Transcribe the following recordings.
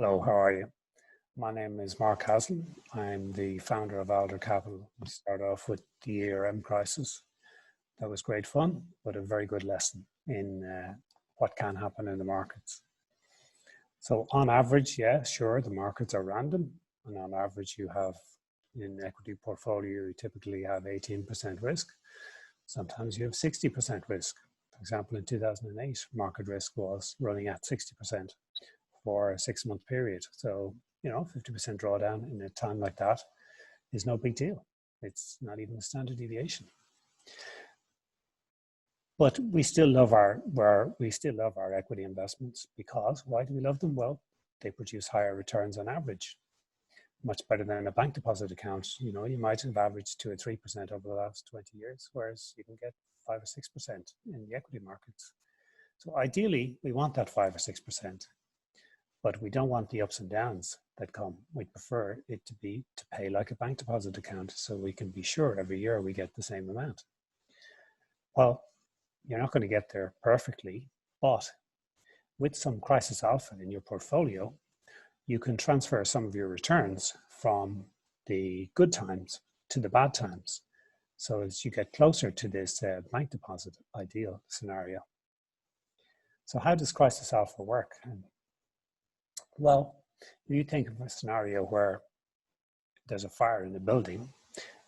Hello, how are you? My name is Mark Haslam. I'm the founder of Alder Capital. We started off with the ERM crisis. That was great fun, but a very good lesson in what can happen in the markets. So on average, yeah, sure, the markets are random. And on average, you have, in an equity portfolio, you typically have 18% risk. Sometimes you have 60% risk. For example, in 2008, market risk was running at 60% for a 6-month period. So, 50% drawdown in a time like that is no big deal. It's not even a standard deviation. But we still love our equity investments because why do we love them? Well, they produce higher returns on average, much better than a bank deposit account. You might have averaged 2 or 3% over the last 20 years, whereas you can get 5 or 6% in the equity markets. So ideally, we want that 5 or 6%. But we don't want the ups and downs that come. We'd prefer it to pay like a bank deposit account so we can be sure every year we get the same amount. Well, you're not going to get there perfectly, but with some crisis alpha in your portfolio, you can transfer some of your returns from the good times to the bad times. So as you get closer to this bank deposit ideal scenario. So how does crisis alpha work? Well, if you think of a scenario where there's a fire in the building,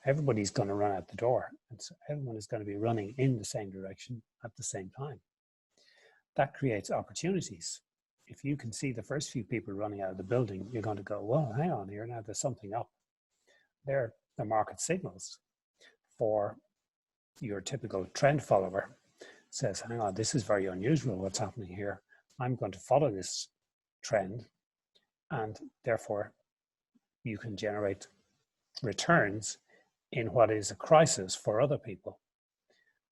everybody's going to run out the door. And so everyone is going to be running in the same direction at the same time. That creates opportunities. If you can see the first few people running out of the building, you're going to go, well, hang on here, now there's something up. They're the market signals for your typical trend follower. Says, hang on, this is very unusual what's happening here. I'm going to follow this trend, and therefore you can generate returns in what is a crisis for other people.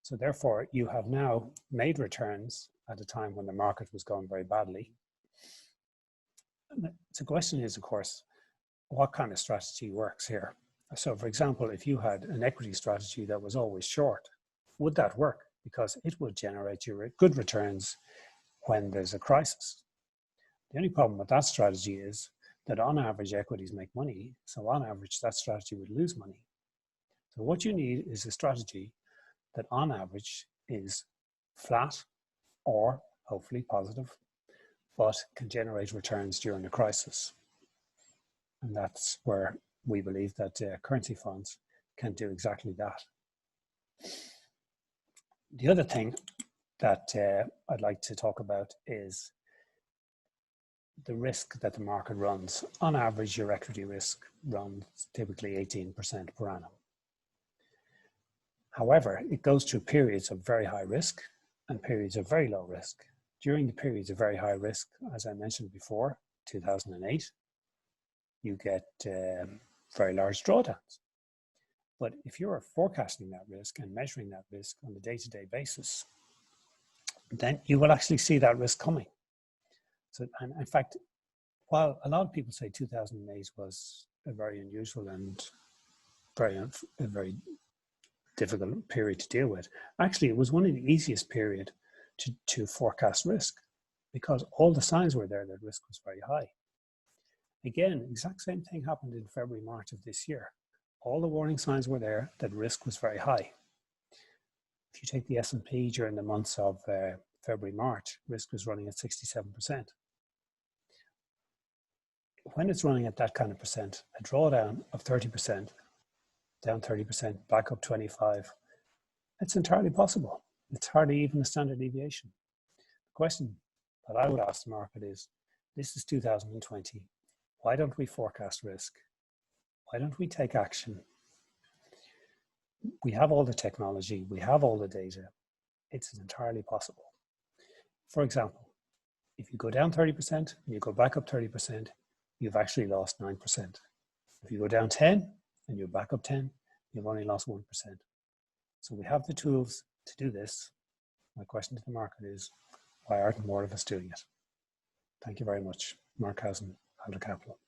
So therefore you have now made returns at a time when the market was going very badly. The question is, of course, what kind of strategy works here? So for example, if you had an equity strategy that was always short, would that work? Because it would generate you good returns when there's a crisis. The only problem with that strategy is that on average equities make money. So on average that strategy would lose money. So what you need is a strategy that on average is flat or hopefully positive, but can generate returns during a crisis. And that's where we believe that currency funds can do exactly that. The other thing that I'd like to talk about is the risk that the market runs. On average, your equity risk runs typically 18% per annum. However, it goes through periods of very high risk and periods of very low risk. During the periods of very high risk, as I mentioned before, 2008, you get very large drawdowns. But if you're forecasting that risk and measuring that risk on a day-to-day basis, then you will actually see that risk coming. So, and in fact, while a lot of people say 2008 was a very unusual and a very difficult period to deal with, actually it was one of the easiest periods to forecast risk because all the signs were there that risk was very high. Again, exact same thing happened in February, March of this year. All the warning signs were there that risk was very high. If you take the S&P during the months of February, March, risk was running at 67%. When it's running at that kind of percent, a drawdown of 30%, down 30%, back up 25, it's entirely possible. It's hardly even a standard deviation. The question that I would ask the market is, this is 2020. Why don't we forecast risk? Why don't we take action? We have all the technology, we have all the data. It's entirely possible. For example, if you go down 30% and you go back up 30%, you've actually lost 9%. If you go down 10 and you're back up 10, you've only lost 1%. So we have the tools to do this. My question to the market is, why aren't more of us doing it? Thank you very much. Mark Haslam, Alder Capital.